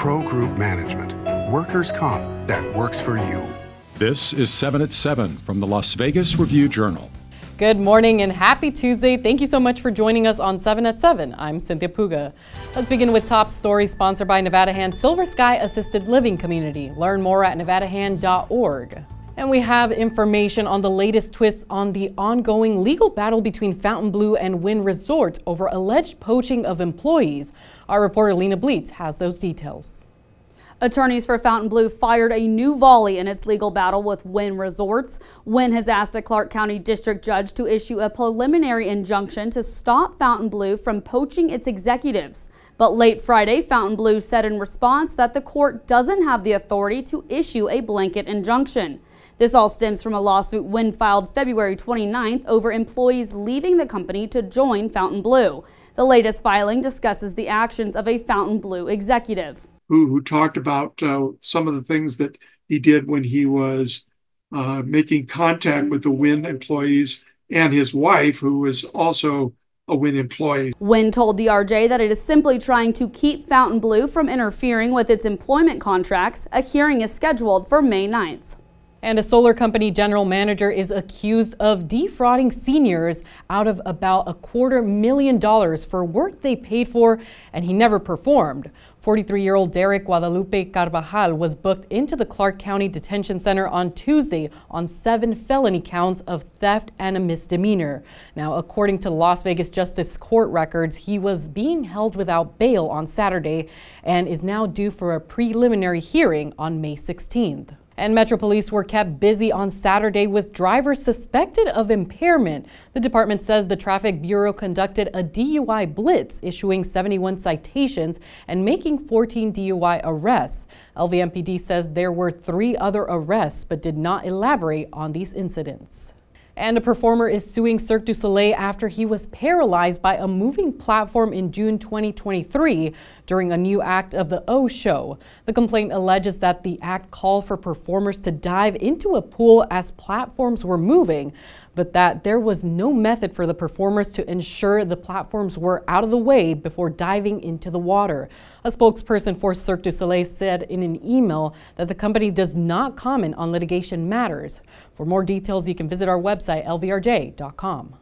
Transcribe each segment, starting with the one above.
Pro Group Management. Workers' comp that works for you. This is 7 at 7 from the Las Vegas Review-Journal. Good morning and happy Tuesday. Thank you so much for joining us on 7 at 7. I'm Cynthia Puga. Let's begin with top stories sponsored by Nevada Hand Silver Sky Assisted Living Community. Learn more at nevadahand.org. And we have information on the latest twists on the ongoing legal battle between Fontainebleau and Wynn Resort over alleged poaching of employees. Our reporter Lena Blitz has those details. Attorneys for Fontainebleau fired a new volley in its legal battle with Wynn Resorts. Wynn has asked a Clark County District Judge to issue a preliminary injunction to stop Fontainebleau from poaching its executives. But late Friday, Fontainebleau said in response that the court doesn't have the authority to issue a blanket injunction. This all stems from a lawsuit Wynn filed February 29th over employees leaving the company to join Fontainebleau. The latest filing discusses the actions of a Fontainebleau executive. Who talked about some of the things that he did when he was making contact with the Wynn employees and his wife, who was also a Wynn employee. Wynn told the RJ that it is simply trying to keep Fontainebleau from interfering with its employment contracts. A hearing is scheduled for May 9th. And a solar company general manager is accused of defrauding seniors out of about $250,000 for work they paid for and he never performed. 43-year-old Derek Guadalupe Carvajal was booked into the Clark County Detention Center on Tuesday on 7 felony counts of theft and a misdemeanor. Now, according to Las Vegas Justice Court records, he was being held without bail on Saturday and is now due for a preliminary hearing on May 16th. And Metro Police were kept busy on Saturday with drivers suspected of impairment. The department says the Traffic Bureau conducted a DUI blitz, issuing 71 citations and making 14 DUI arrests. LVMPD says there were 3 other arrests but did not elaborate on these incidents. And a performer is suing Cirque Du Soleil after he was paralyzed by a moving platform in June 2023 during a new act of the O Show. The complaint alleges that the act called for performers to dive into a pool as platforms were moving, but that there was no method for the performers to ensure the platforms were out of the way before diving into the water. A spokesperson for Cirque Du Soleil said in an email that the company does not comment on litigation matters. For more details, you can visit our website, lvrj.com.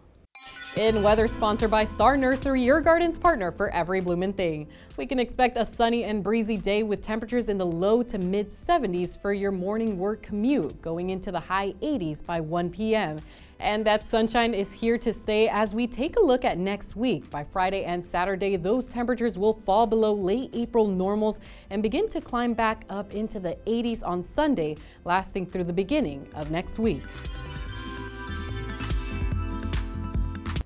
In weather, sponsored by Star Nursery, your garden's partner for every bloomin' thing. We can expect a sunny and breezy day with temperatures in the low to mid 70s for your morning work commute, going into the high 80s by 1 p.m. And that sunshine is here to stay as we take a look at next week. By Friday and Saturday, those temperatures will fall below late April normals and begin to climb back up into the 80s on Sunday, lasting through the beginning of next week.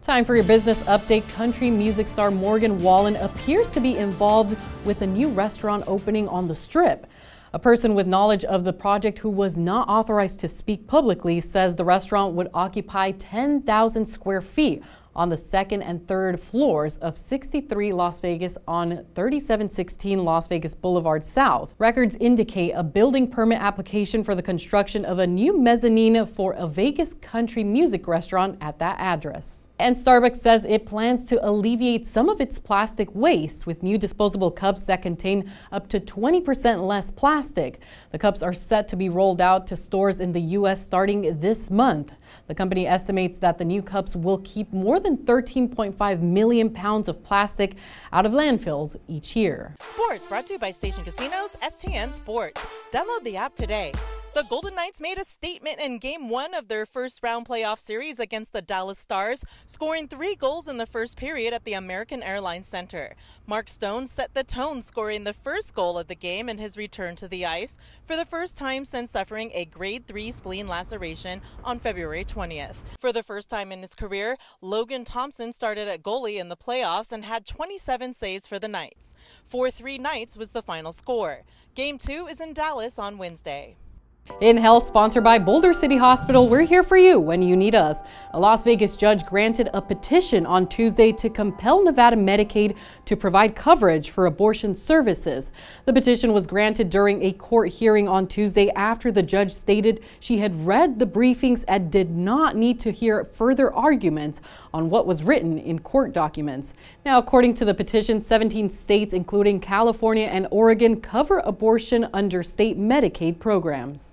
Time for your business update. Country music star Morgan Wallen appears to be involved with a new restaurant opening on the Strip. A person with knowledge of the project who was not authorized to speak publicly says the restaurant would occupy 10,000 square feet on the 2nd and 3rd floors of 63 Las Vegas on 3716 Las Vegas Boulevard South. Records indicate a building permit application for the construction of a new mezzanine for a Vegas country music restaurant at that address. And Starbucks says it plans to alleviate some of its plastic waste with new disposable cups that contain up to 20% less plastic. The cups are set to be rolled out to stores in the U.S. starting this month. The company estimates that the new cups will keep more than 13.5 million pounds of plastic out of landfills each year. Sports brought to you by Station Casinos, STN Sports. Download the app today. The Golden Knights made a statement in Game 1 of their first-round playoff series against the Dallas Stars, scoring 3 goals in the first period at the American Airlines Center. Mark Stone set the tone, scoring the first goal of the game in his return to the ice for the first time since suffering a grade 3 spleen laceration on February 20th. For the first time in his career, Logan Thompson started at goalie in the playoffs and had 27 saves for the Knights. 4-3 Knights was the final score. Game 2 is in Dallas on Wednesday. In health, sponsored by Boulder City Hospital, we're here for you when you need us. A Las Vegas judge granted a petition on Tuesday to compel Nevada Medicaid to provide coverage for abortion services. The petition was granted during a court hearing on Tuesday after the judge stated she had read the briefings and did not need to hear further arguments on what was written in court documents. Now, according to the petition, 17 states, including California and Oregon, cover abortion under state Medicaid programs.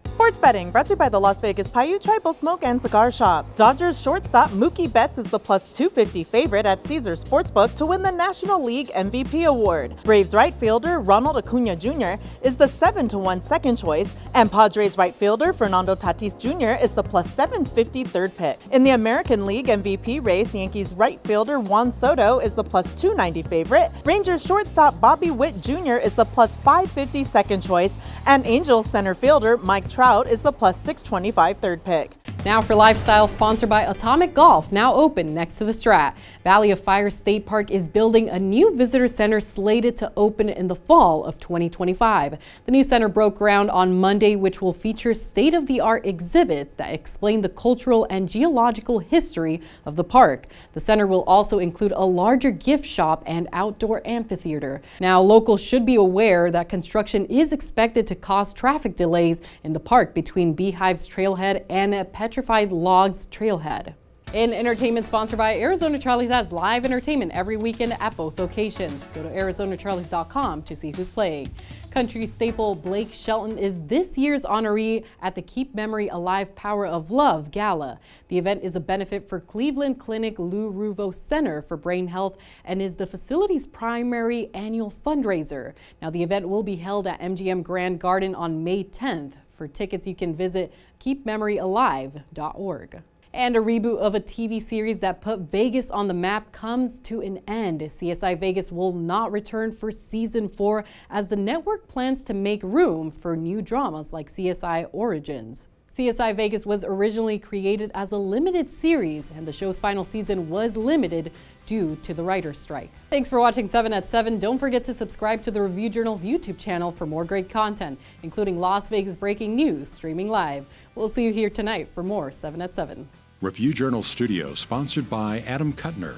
Sports betting brought to you by the Las Vegas Paiute Tribal Smoke and Cigar Shop. Dodgers shortstop Mookie Betts is the plus 250 favorite at Caesars Sportsbook to win the National League MVP award. Braves right fielder Ronald Acuna Jr. is the 7-1 second choice, and Padres right fielder Fernando Tatis Jr. is the plus 750 third pick. In the American League MVP race, Yankees right fielder Juan Soto is the plus 290 favorite. Rangers shortstop Bobby Witt Jr. is the plus 550 second choice, and Angels center fielder Mike Trout is the plus 625 third pick. Now for lifestyle, sponsored by Atomic Golf, now open next to the Strat. Valley of Fire State Park is building a new visitor center slated to open in the fall of 2025. The new center broke ground on Monday, which will feature state-of-the-art exhibits that explain the cultural and geological history of the park. The center will also include a larger gift shop and outdoor amphitheater. Now, locals should be aware that construction is expected to cause traffic delays in the park between Beehive's Trailhead and Petrified Logs Trailhead. In entertainment, sponsored by Arizona Charlie's, has live entertainment every weekend at both locations. Go to ArizonaCharlies.com to see who's playing. Country staple Blake Shelton is this year's honoree at the Keep Memory Alive Power of Love Gala. The event is a benefit for Cleveland Clinic Lou Ruvo Center for Brain Health and is the facility's primary annual fundraiser. Now, the event will be held at MGM Grand Garden on May 10th. For tickets, you can visit keepmemoryalive.org. And a reboot of a TV series that put Vegas on the map comes to an end. CSI Vegas will not return for season 4 as the network plans to make room for new dramas like CSI Origins. CSI Vegas was originally created as a limited series, and the show's final season was limited due to the writer's strike. Thanks for watching 7 at 7. Don't forget to subscribe to the Review Journal's YouTube channel for more great content, including Las Vegas breaking news streaming live. We'll see you here tonight for more 7 at 7. Review Journal Studio, sponsored by Adam Kuttner.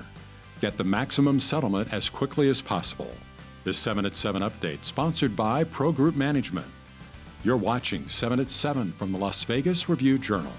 Get the maximum settlement as quickly as possible. This 7 at 7 update, sponsored by Pro Group Management. You're watching 7 at 7 from the Las Vegas Review Journal.